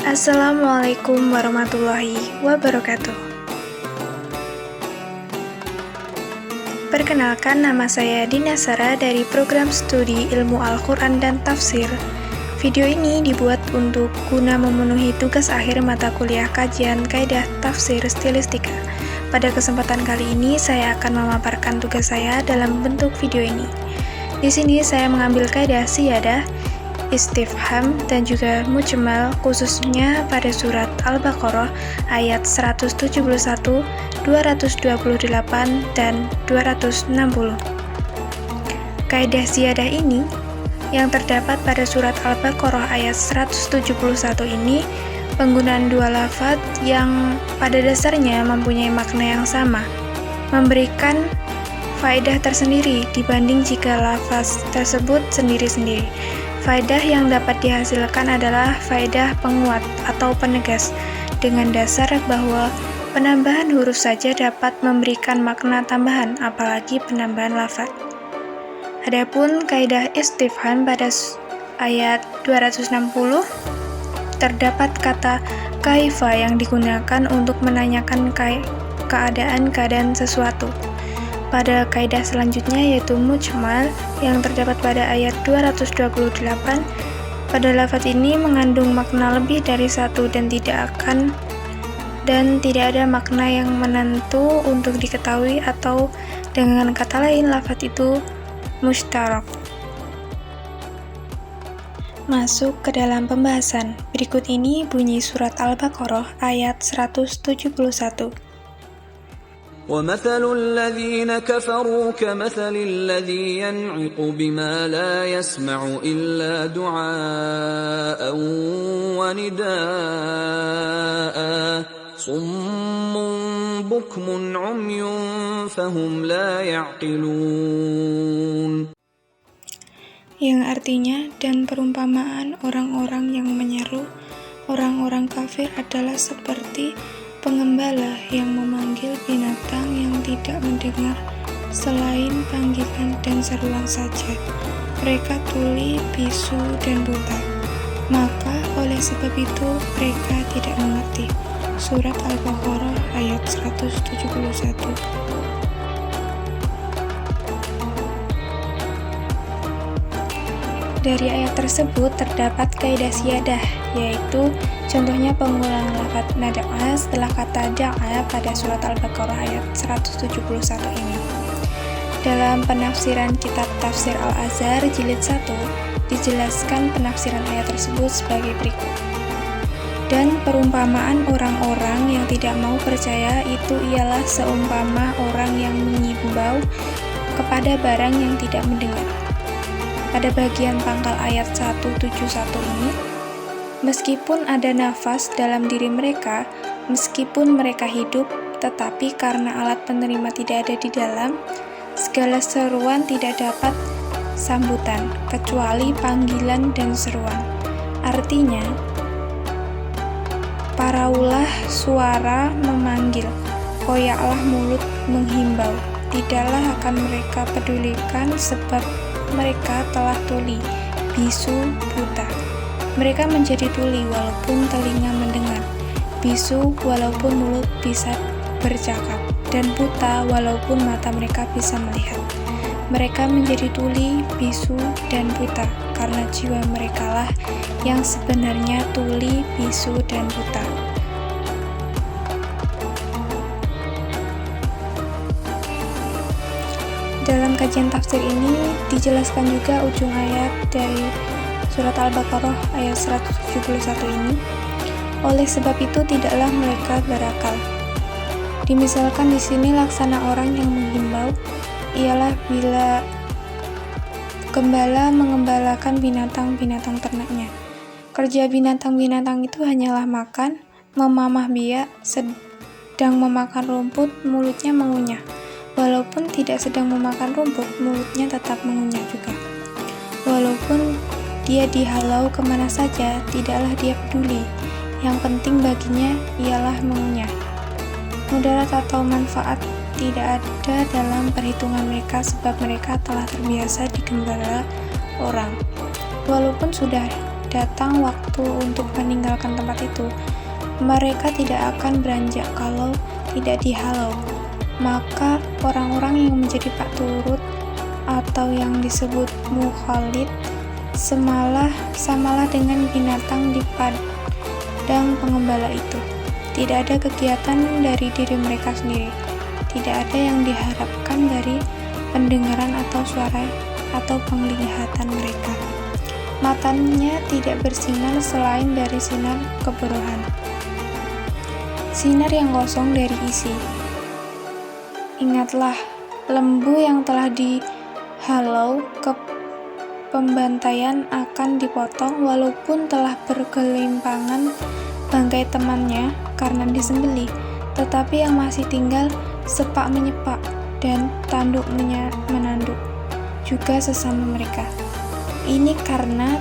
Assalamualaikum warahmatullahi wabarakatuh. Perkenalkan, nama saya Dina Sara dari program studi Ilmu Al-Quran dan Tafsir. Video ini dibuat untuk guna memenuhi tugas akhir mata kuliah kajian kaidah tafsir stilistika. Pada kesempatan kali ini, saya akan memaparkan tugas saya dalam bentuk video ini. Di sini saya mengambil kaidah siyadah, istifham, dan juga mujmal khususnya pada surat Al-Baqarah ayat 171, 228, dan 260. Kaidah siyadah ini yang terdapat pada surat Al-Baqarah ayat 171 ini penggunaan dua lafadz yang pada dasarnya mempunyai makna yang sama, memberikan faedah tersendiri dibanding jika lafaz tersebut sendiri-sendiri. Faedah yang dapat dihasilkan adalah faedah penguat atau penegas, dengan dasar bahwa penambahan huruf saja dapat memberikan makna tambahan, apalagi penambahan lafaz. Adapun kaidah istifham pada ayat 260, terdapat kata kaifa yang digunakan untuk menanyakan keadaan-keadaan sesuatu. Pada kaidah selanjutnya yaitu mujmal yang terdapat pada ayat 228, pada lafaz ini mengandung makna lebih dari satu dan tidak ada makna yang menentu untuk diketahui, atau dengan kata lain lafaz itu mustarak. Masuk ke dalam pembahasan. Berikut ini bunyi surat Al-Baqarah ayat 171. وَمَثَلُ الَّذِينَ كَفَرُوا كَمَثَلِ الَّذِي يَنْعِقُ بِمَا لَا يَسْمَعُ إِلَّا دُعَاءً وَنِدَاءً صُمٌّ بُكْمٌ عُمْيٌ فَهُمْ لَا يَعْقِلُونَ. Yang artinya, dan perumpamaan orang-orang yang menyeru orang-orang kafir adalah seperti pengembala yang memanggil binatang yang tidak mendengar selain panggilan dan seruan saja. Mereka tuli, bisu, dan buta. Maka oleh sebab itu mereka tidak mengerti. Surat Al-Baqarah ayat 171. Dari ayat tersebut terdapat kaidah siyadah, yaitu contohnya penggunaan lafadz nada'a setelah kata da'a pada surat Al-Baqarah ayat 171 ini. Dalam penafsiran kitab Tafsir Al-Azhar jilid 1, dijelaskan penafsiran ayat tersebut sebagai berikut. Dan perumpamaan orang-orang yang tidak mau percaya itu ialah seumpama orang yang mengimbau kepada barang yang tidak mendengar. Pada bagian pangkal ayat 171 ini, meskipun ada nafas dalam diri mereka, meskipun mereka hidup, tetapi karena alat penerima tidak ada di dalam, segala seruan tidak dapat sambutan, kecuali panggilan dan seruan. Artinya, paraulah suara memanggil, koyaklah mulut menghimbau, tidaklah akan mereka pedulikan sebab mereka telah tuli, bisu, buta. Mereka menjadi tuli walaupun telinga mendengar, bisu walaupun mulut bisa bercakap, dan buta walaupun mata mereka bisa melihat. Mereka menjadi tuli, bisu, dan buta karena jiwa merekalah yang sebenarnya tuli, bisu, dan buta. Dalam kajian tafsir ini dijelaskan juga ujung ayat dari surat Al-Baqarah ayat 171 ini. Oleh sebab itu tidaklah mereka berakal. Dimisalkan di sini laksana orang yang menghimbau ialah bila gembala mengembalakan binatang-binatang ternaknya. Kerja binatang-binatang itu hanyalah makan, memamah biak, sedang memakan rumput, mulutnya mengunyah. Walaupun tidak sedang memakan rumput, mulutnya tetap mengunyah juga. Walaupun dia dihalau kemana saja, tidaklah dia peduli. Yang penting baginya ialah mengunyah. Mudarat atau manfaat tidak ada dalam perhitungan mereka sebab mereka telah terbiasa digembala orang. Walaupun sudah datang waktu untuk meninggalkan tempat itu, mereka tidak akan beranjak kalau tidak dihalau. Maka orang-orang yang menjadi pak turut atau yang disebut mukhalid samalah dengan binatang di padang pengembala itu. Tidak ada kegiatan dari diri mereka sendiri. Tidak ada yang diharapkan dari pendengaran atau suara atau penglihatan mereka. Matanya tidak bersinar selain dari sinar kebodohan. Sinar yang kosong dari isi. Ingatlah, lembu yang telah dihalau ke pembantaian akan dipotong walaupun telah bergelimpangan bangkai temannya karena disembelih, tetapi yang masih tinggal sepak menyepak dan tanduk menanduk juga sesama mereka. Ini karena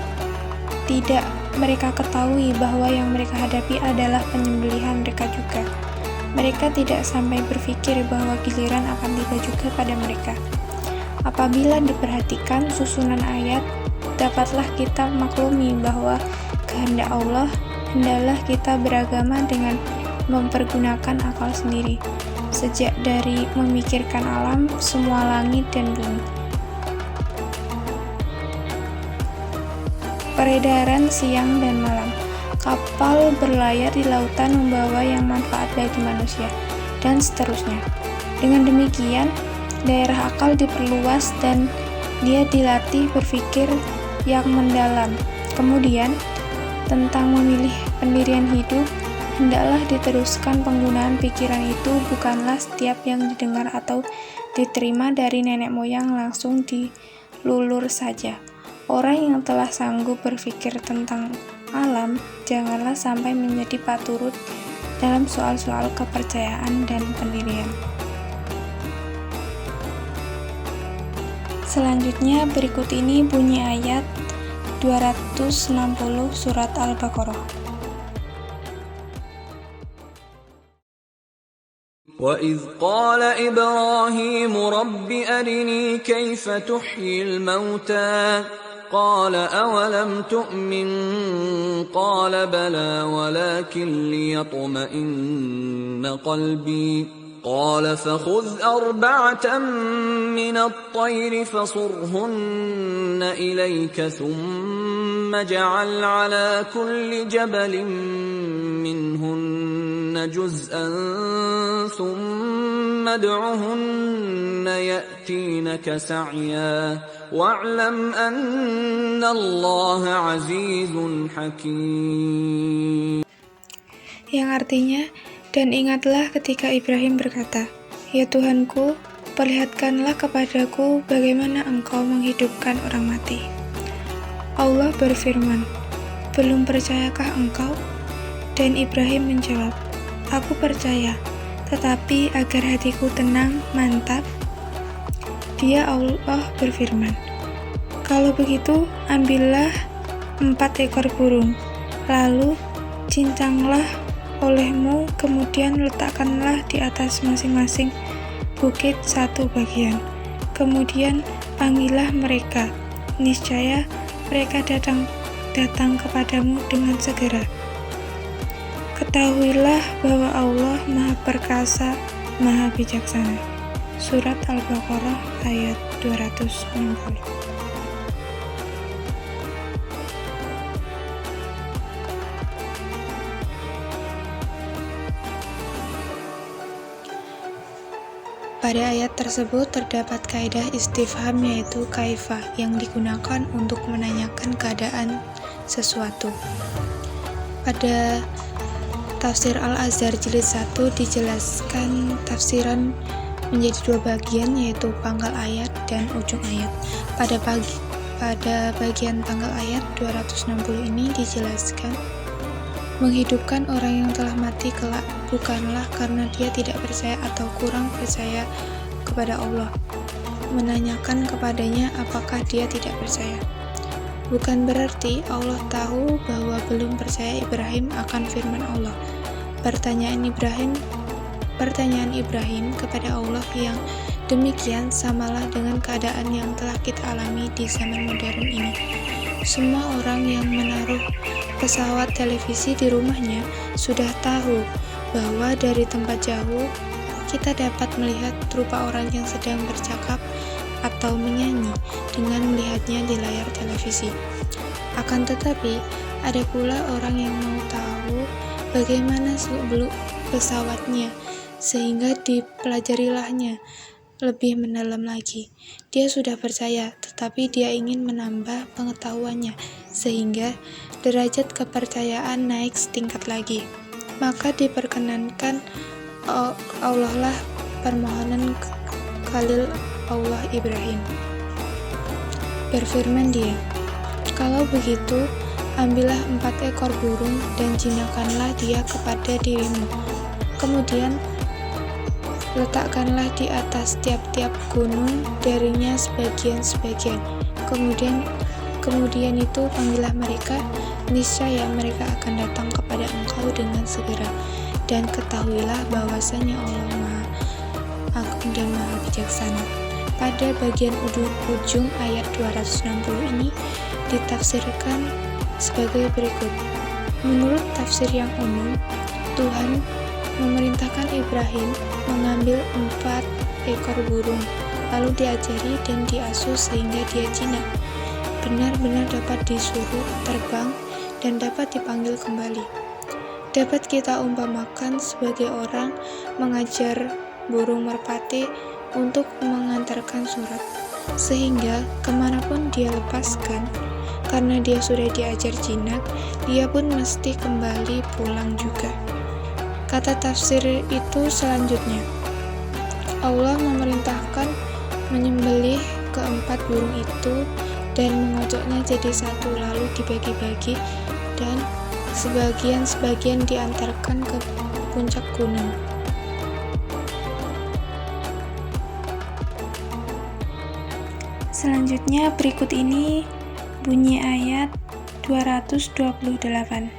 tidak mereka ketahui bahwa yang mereka hadapi adalah penyembelihan mereka juga. Mereka tidak sampai berpikir bahwa giliran akan tiba juga pada mereka. Apabila diperhatikan susunan ayat, dapatlah kita maklumi bahwa kehendak Allah hendaklah kita beragama dengan mempergunakan akal sendiri, sejak dari memikirkan alam, semua langit dan bumi. Peredaran siang dan malam. Kapal berlayar di lautan membawa yang manfaat bagi manusia, dan seterusnya. Dengan demikian, daerah akal diperluas dan dia dilatih berpikir yang mendalam. Kemudian, tentang memilih pendirian hidup, hendaklah diteruskan penggunaan pikiran itu bukanlah setiap yang didengar atau diterima dari nenek moyang langsung dilulur saja. Orang yang telah sanggup berpikir tentang alam, janganlah sampai menjadi pak turut dalam soal-soal kepercayaan dan pendirian. Selanjutnya berikut ini bunyi ayat 260 surat Al-Baqarah. وَإِذْ قَالَ إِبْرَاهِيمُ رَبِّ أَرِنِي كَيْفَ تُحْيِي الْمَوْتَى قَالَ أَوَلَمْ تُؤْمِنْ قَالَ بَلَى وَلَكِنْ لِيَطْمَئِنَّ قَلْبِي قَالَ فَخُذْ أَرْبَعَةً مِنَ الطَّيْرِ فَصُرْهُنَّ إِلَيْكَ ثُمَّ اجْعَلْ عَلَى كُلِّ جَبَلٍ مِّنْهُنَّ جُزْءًا ثُمَّ ادْعُهُنَّ يَأْتِينَكَ سَعْيًا وَاعْلَمْ أَنَّ اللَّهَ عَزِيزٌ حَكِيمٌ. Yang artinya, dan ingatlah ketika Ibrahim berkata, "Ya Tuhanku, perlihatkanlah kepadaku bagaimana Engkau menghidupkan orang mati." Allah berfirman, "Belum percayakah engkau?" Dan Ibrahim menjawab, "Aku percaya, tetapi agar hatiku tenang, mantap." Dia Allah berfirman, "Kalau begitu, ambillah 4 ekor burung, lalu cincanglah olehmu, kemudian letakkanlah di atas masing-masing bukit 1 bagian. Kemudian panggillah mereka, niscaya mereka datang kepadamu dengan segera. Ketahuilah bahwa Allah Maha Perkasa, Maha Bijaksana." Surat Al-Baqarah ayat 260. Pada ayat tersebut terdapat kaidah istifham yaitu kaifa yang digunakan untuk menanyakan keadaan sesuatu. Pada tafsir Al-Azhar jilid 1 dijelaskan tafsiran menjadi 2 bagian yaitu pangkal ayat dan ujung ayat. Pada bagian pangkal ayat 260 ini dijelaskan menghidupkan orang yang telah mati kelak bukanlah karena dia tidak percaya atau kurang percaya kepada Allah, menanyakan kepadanya apakah dia tidak percaya. Bukan berarti Allah tahu bahwa belum percaya Ibrahim akan firman Allah. Pertanyaan Ibrahim kepada Allah yang demikian samalah dengan keadaan yang telah kita alami di zaman modern ini. Semua orang yang menaruh pesawat televisi di rumahnya sudah tahu bahwa dari tempat jauh kita dapat melihat rupa orang yang sedang bercakap atau menyanyi dengan melihatnya di layar televisi. Akan tetapi, ada pula orang yang mau tahu bagaimana seluk-beluk pesawatnya, sehingga dipelajarilahnya lebih mendalam lagi. Dia sudah percaya, tetapi dia ingin menambah pengetahuannya, sehingga derajat kepercayaan naik setingkat lagi. Maka diperkenankan Allah lah permohonan Khalil Allah Ibrahim. Berfirman dia, "Kalau begitu, ambillah 4 ekor burung dan jinakkanlah dia kepada dirimu. Kemudian letakkanlah di atas tiap-tiap gunung darinya sebagian-sebagian. Kemudian itu panggillah mereka, niscaya mereka akan datang kepada engkau dengan segera. Dan ketahuilah bahwasanya Allah Maha Agung dan Maha Bijaksana." Pada bagian ujung ayat 260 ini ditafsirkan sebagai berikut. Menurut tafsir yang umum, Tuhan memerintahkan Ibrahim mengambil 4 ekor burung, lalu diajari dan diasuh sehingga dia jinak, benar-benar dapat disuruh terbang dan dapat dipanggil kembali. Dapat kita umpamakan sebagai orang mengajar burung merpati untuk mengantarkan surat, sehingga kemanapun dia lepaskan, karena dia sudah diajar jinak, dia pun mesti kembali pulang juga. Kata tafsir itu selanjutnya, Allah memerintahkan menyembelih ke-4 burung itu dan mengocoknya jadi satu, lalu dibagi-bagi dan sebagian-sebagian diantarkan ke puncak gunung. Selanjutnya berikut ini bunyi ayat 228.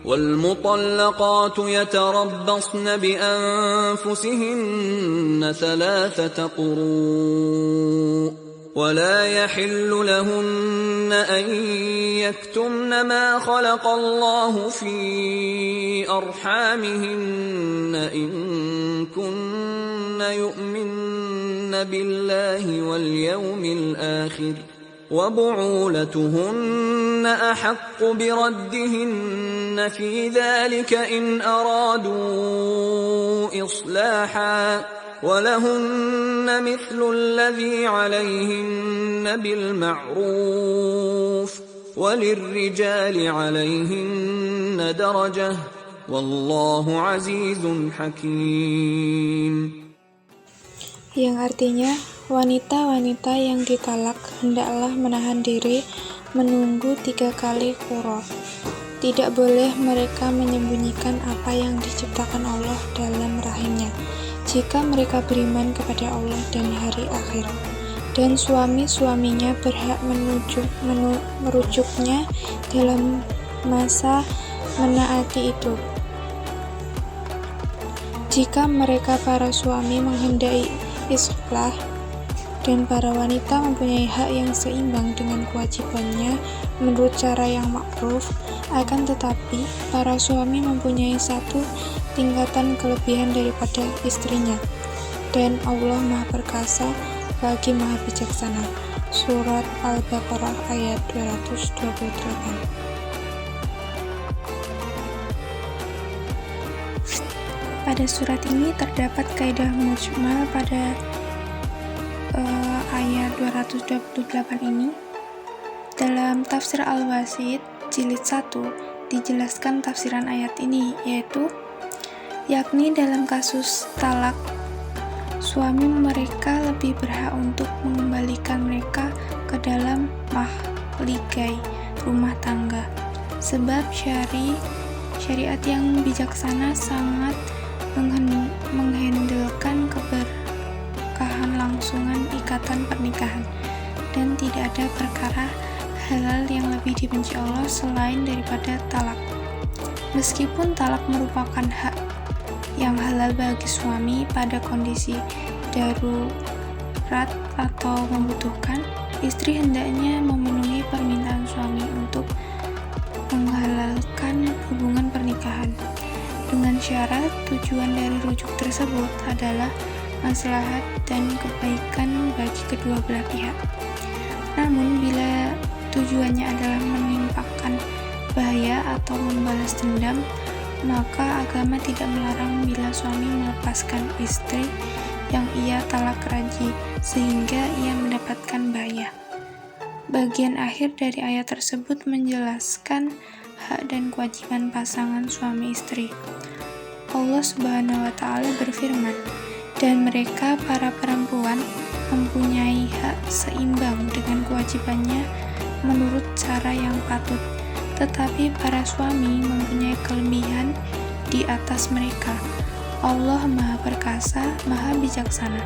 والمطلقات يتربصن بأنفسهن 3 قروء ولا يحل لهن أن يكتمن ما خلق الله في أرحامهن إن كن يؤمن بالله واليوم الآخر وبعولتهن أحق بردهن في ذلك إن أرادوا إصلاحا ولهن مثل الذي عليهن بالمعروف وللرجال عليهن درجة والله عزيز حكيم. Yang artinya, wanita-wanita yang ditalak hendaklah menahan diri menunggu 3 kali qurra. Tidak boleh mereka menyembunyikan apa yang diciptakan Allah dalam rahimnya, jika mereka beriman kepada Allah dan hari akhir. Dan suami-suaminya berhak merujuknya dalam masa menaati itu. Jika mereka para suami menghendaki islah dan para wanita mempunyai hak yang seimbang dengan kewajibannya menurut cara yang ma'ruf, akan tetapi para suami mempunyai satu tingkatan kelebihan daripada istrinya, dan Allah Maha Perkasa lagi Maha Bijaksana. Surat Al-Baqarah ayat 228. Pada surat ini terdapat kaidah mujmal pada ayat 228 ini. Dalam tafsir Al-Wasit jilid 1 dijelaskan tafsiran ayat ini, yaitu yakni dalam kasus talak, suami mereka lebih berhak untuk mengembalikan mereka ke dalam mahligai rumah tangga, sebab syariat yang bijaksana sangat menghandlekan keberkahan langsungan ikatan pernikahan, dan tidak ada perkara halal yang lebih dibenci Allah selain daripada talak. Meskipun talak merupakan hak yang halal bagi suami pada kondisi darurat atau membutuhkan, Istri hendaknya memenuhi permintaan suami untuk menghalalkan hubungan pernikahan, dengan syarat tujuan dari rujuk tersebut adalah maslahat dan kebaikan bagi kedua belah pihak. Namun, bila tujuannya adalah menimpakan bahaya atau membalas dendam, maka agama tidak melarang bila suami melepaskan istri yang ia talak raji sehingga ia mendapatkan bahaya. Bagian akhir dari ayat tersebut menjelaskan hak dan kewajiban pasangan suami istri. Allah Subhanahu wa Ta'ala berfirman, "Dan mereka, para perempuan, mempunyai hak seimbang dengan kewajibannya menurut cara yang patut, tetapi para suami mempunyai kelebihan di atas mereka. Allah Maha Perkasa, Maha Bijaksana."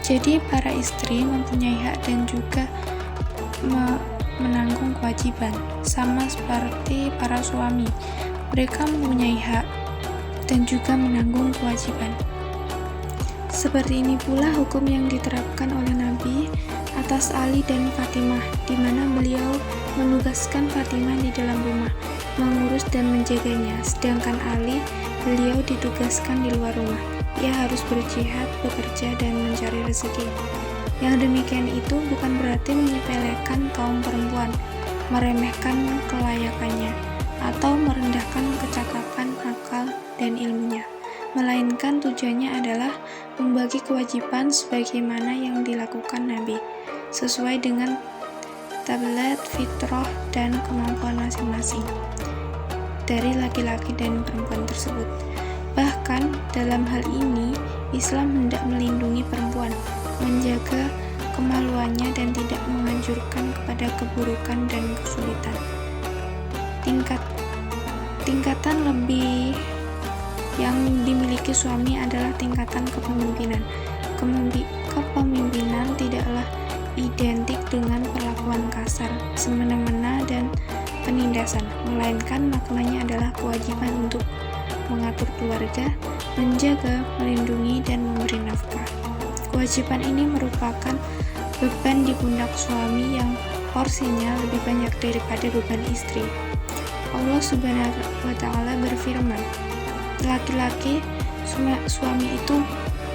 Jadi para istri mempunyai hak dan juga menanggung kewajiban, sama seperti para suami. Mereka mempunyai hak dan juga menanggung kewajiban. Seperti ini pula hukum yang diterapkan oleh Nabi atas Ali dan Fatimah, di mana beliau menugaskan Fatimah di dalam rumah, mengurus dan menjaganya, sedangkan Ali, beliau ditugaskan di luar rumah. Ia harus berjihad, bekerja, dan mencari rezeki. Yang demikian itu bukan berarti menyepelekan kaum perempuan, meremehkan kelayakannya, atau merendahkan kecakapan, akal, dan ilmunya, melainkan tujuannya adalah membagi kewajiban sebagaimana yang dilakukan Nabi, sesuai dengan tablet, fitrah, dan kemampuan masing-masing dari laki-laki dan perempuan tersebut. Bahkan dalam hal ini, Islam hendak melindungi perempuan, menjaga kemaluannya dan tidak menganjurkan kepada keburukan dan kesulitan. Tingkatan lebih yang dimiliki suami adalah tingkatan kepemimpinan. Kepemimpinan tidaklah identik dengan perlakuan kasar, semena-mena, dan penindasan, melainkan maknanya adalah kewajiban untuk mengatur keluarga, menjaga, melindungi, dan memberi nafkah. Kewajiban ini merupakan beban di pundak suami yang porsinya lebih banyak daripada beban istri. Allah Subhanahu wa Ta'ala berfirman, "Laki-laki, suami itu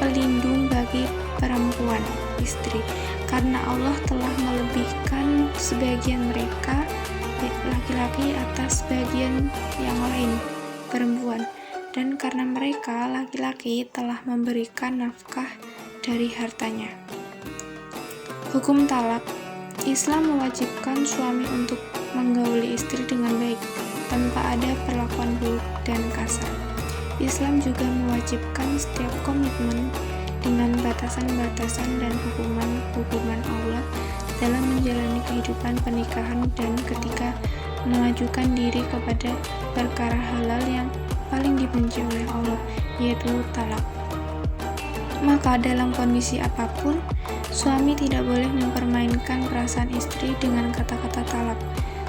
pelindung bagi perempuan, istri, karena Allah telah melebihkan sebagian mereka, laki-laki, atas sebagian yang lain, perempuan, dan karena mereka, laki-laki, telah memberikan nafkah dari hartanya." Hukum talak. Islam mewajibkan suami untuk menggauli istri dengan baik, tanpa ada perlakuan buruk dan kasar. Islam juga mewajibkan setiap komitmen dengan batasan-batasan dan hukuman-hukuman Allah dalam menjalani kehidupan pernikahan dan ketika mengajukan diri kepada perkara halal yang paling dibenci oleh Allah, yaitu talak. Maka dalam kondisi apapun, suami tidak boleh mempermainkan perasaan istri dengan kata-kata talak,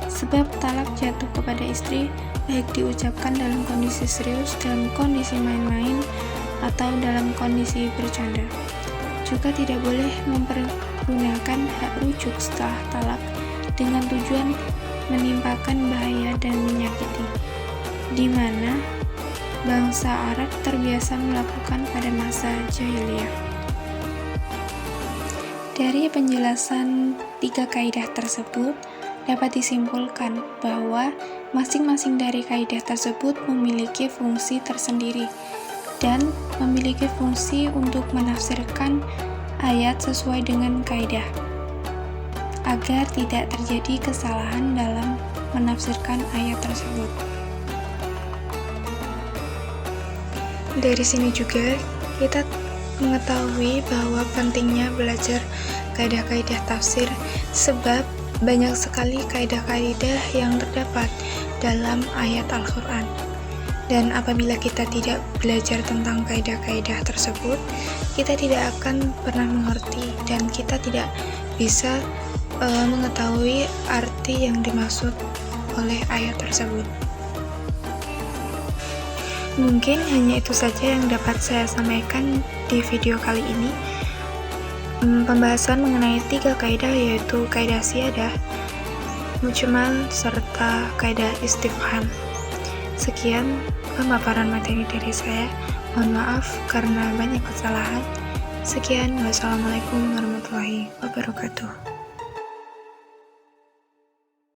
sebab talak jatuh kepada istri baik diucapkan dalam kondisi serius, dalam kondisi main-main, atau dalam kondisi bercanda. Juga tidak boleh mempergunakan hak rujuk setelah talak dengan tujuan menimpakan bahaya dan menyakiti, di mana bangsa Arab terbiasa melakukan pada masa jahiliyah. Dari penjelasan 3 kaidah tersebut, dapat disimpulkan bahwa masing-masing dari kaidah tersebut memiliki fungsi tersendiri dan memiliki fungsi untuk menafsirkan ayat sesuai dengan kaidah, agar tidak terjadi kesalahan dalam menafsirkan ayat tersebut. Dari sini juga kita mengetahui bahwa pentingnya belajar kaidah-kaidah tafsir, sebab banyak sekali kaidah-kaidah yang terdapat dalam ayat Al-Quran. Dan apabila kita tidak belajar tentang kaidah-kaidah tersebut, kita tidak akan pernah mengerti dan kita tidak bisa mengetahui arti yang dimaksud oleh ayat tersebut. Mungkin hanya itu saja yang dapat saya sampaikan di video kali ini. pembahasan mengenai 3 kaidah, yaitu kaidah siyadah, mujmal, serta kaidah istifham. Sekian pemaparan materi dari saya. Mohon maaf karena banyak kesalahan. Sekian, wassalamualaikum warahmatullahi wabarakatuh.